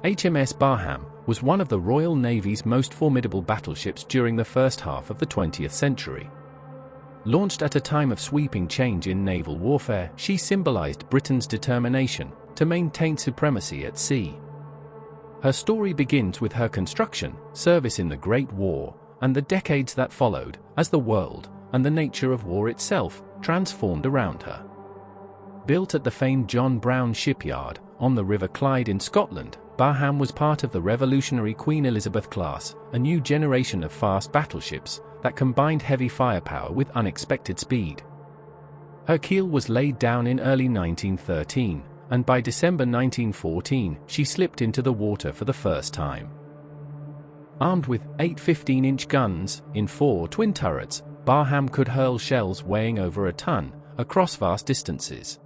HMS Barham was one of the Royal Navy's most formidable battleships during the first half of the 20th century. Launched at a time of sweeping change in naval warfare, she symbolized Britain's determination to maintain supremacy at sea. Her story begins with her construction, service in the Great War, and the decades that followed, as the world, and the nature of war itself, transformed around her. Built at the famed John Brown shipyard, on the River Clyde in Scotland, Barham was part of the revolutionary Queen Elizabeth class, a new generation of fast battleships that combined heavy firepower with unexpected speed. Her keel was laid down in early 1913, and by December 1914, she slipped into the water for the first time. Armed with 8 15-inch guns, in 4 twin turrets, Barham could hurl shells weighing over a ton, across vast distances.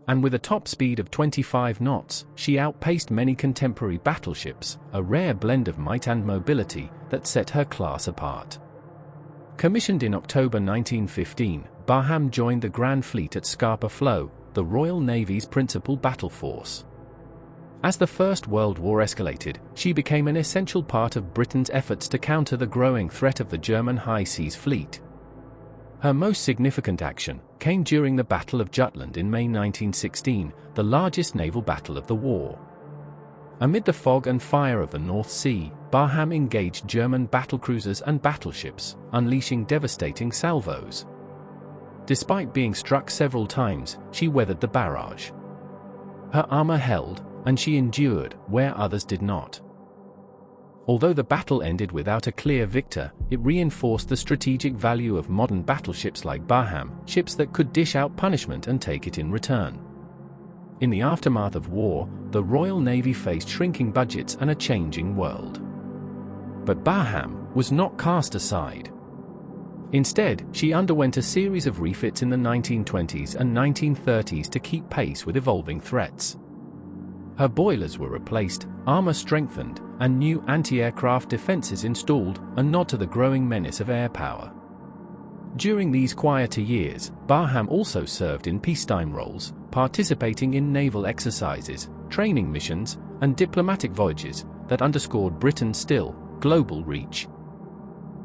And with a top speed of 25 knots, she outpaced many contemporary battleships, a rare blend of might and mobility that set her class apart. Commissioned in October 1915, Barham joined the Grand Fleet at Scapa Flow, the Royal Navy's principal battle force. As the First World War escalated, she became an essential part of Britain's efforts to counter the growing threat of the German High Seas Fleet. Her most significant action came during the Battle of Jutland in May 1916, the largest naval battle of the war. Amid the fog and fire of the North Sea, Barham engaged German battlecruisers and battleships, unleashing devastating salvos. Despite being struck several times, she weathered the barrage. Her armor held, and she endured where others did not. Although the battle ended without a clear victor, it reinforced the strategic value of modern battleships like Barham, ships that could dish out punishment and take it in return. In the aftermath of war, the Royal Navy faced shrinking budgets and a changing world. But Barham was not cast aside. Instead, she underwent a series of refits in the 1920s and 1930s to keep pace with evolving threats. Her boilers were replaced, armor strengthened, and new anti-aircraft defenses installed, a nod to the growing menace of air power. During these quieter years, Barham also served in peacetime roles, participating in naval exercises, training missions, and diplomatic voyages that underscored Britain's still global reach.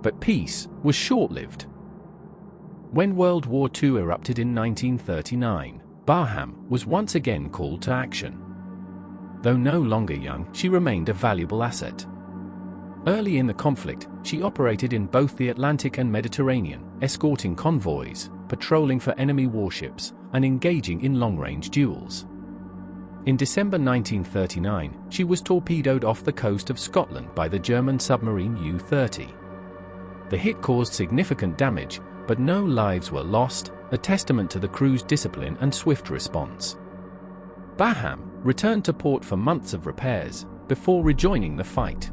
But peace was short-lived. When World War II erupted in 1939, Barham was once again called to action. Though no longer young, she remained a valuable asset. Early in the conflict, she operated in both the Atlantic and Mediterranean, escorting convoys, patrolling for enemy warships, and engaging in long-range duels. In December 1939, she was torpedoed off the coast of Scotland by the German submarine U-30. The hit caused significant damage, but no lives were lost, a testament to the crew's discipline and swift response. Barham returned to port for months of repairs, before rejoining the fight.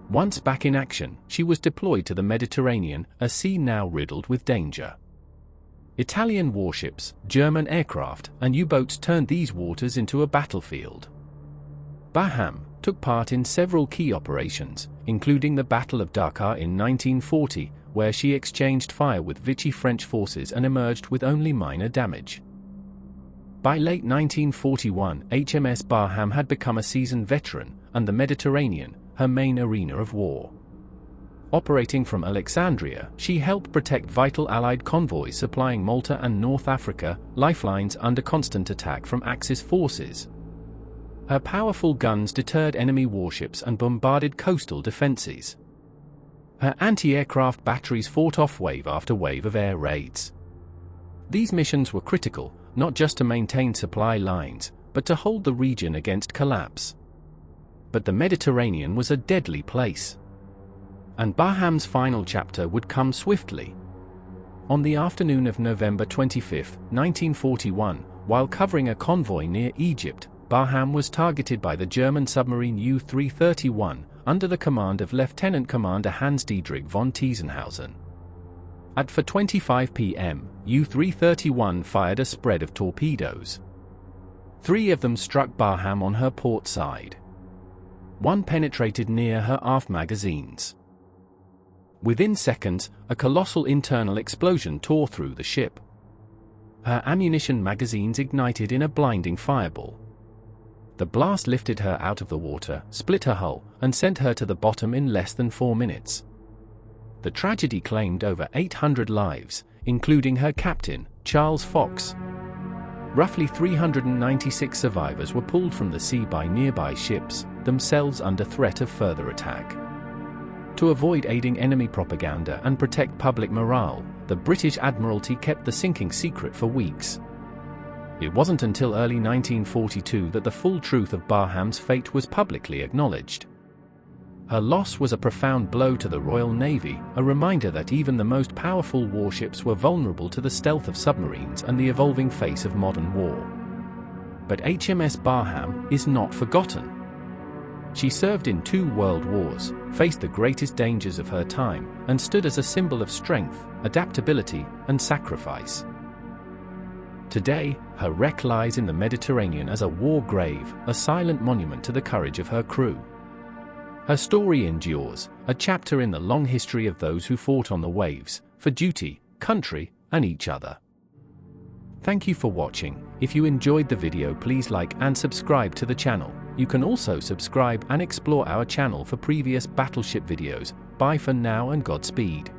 Once back in action, she was deployed to the Mediterranean, a sea now riddled with danger. Italian warships, German aircraft, and U-boats turned these waters into a battlefield. Barham took part in several key operations, including the Battle of Dakar in 1940, where she exchanged fire with Vichy French forces and emerged with only minor damage. By late 1941, HMS Barham had become a seasoned veteran, and the Mediterranean, her main arena of war. Operating from Alexandria, she helped protect vital Allied convoys supplying Malta and North Africa, lifelines under constant attack from Axis forces. Her powerful guns deterred enemy warships and bombarded coastal defenses. Her anti-aircraft batteries fought off wave after wave of air raids. These missions were critical, not just to maintain supply lines, but to hold the region against collapse. But the Mediterranean was a deadly place. And Barham's final chapter would come swiftly. On the afternoon of November 25, 1941, while covering a convoy near Egypt, Barham was targeted by the German submarine U-331, under the command of Lieutenant Commander Hans-Dietrich von Tiesenhausen. At 4:25 p.m., U-331 fired a spread of torpedoes. 3 of them struck Barham on her port side. 1 penetrated near her aft magazines. Within seconds, a colossal internal explosion tore through the ship. Her ammunition magazines ignited in a blinding fireball. The blast lifted her out of the water, split her hull, and sent her to the bottom in less than 4 minutes. The tragedy claimed over 800 lives, including her captain, Charles Fox. Roughly 396 survivors were pulled from the sea by nearby ships, themselves under threat of further attack. To avoid aiding enemy propaganda and protect public morale, the British Admiralty kept the sinking secret for weeks. It wasn't until early 1942 that the full truth of Barham's fate was publicly acknowledged. Her loss was a profound blow to the Royal Navy, a reminder that even the most powerful warships were vulnerable to the stealth of submarines and the evolving face of modern war. But HMS Barham is not forgotten. She served in 2 world wars, faced the greatest dangers of her time, and stood as a symbol of strength, adaptability, and sacrifice. Today, her wreck lies in the Mediterranean as a war grave, a silent monument to the courage of her crew. Her story endures, a chapter in the long history of those who fought on the waves, for duty, country, and each other. Thank you for watching. If you enjoyed the video, please like and subscribe to the channel. You can also subscribe and explore our channel for previous battleship videos. Bye for now and Godspeed.